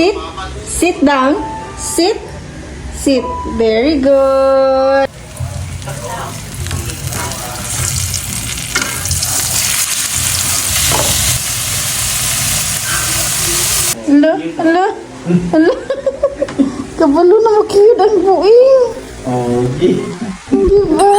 Sit. Sit down. Sit. Sit. Very good. Hala, hala, hala. Kabalo na makiyod ang buing. Okay. Di ba?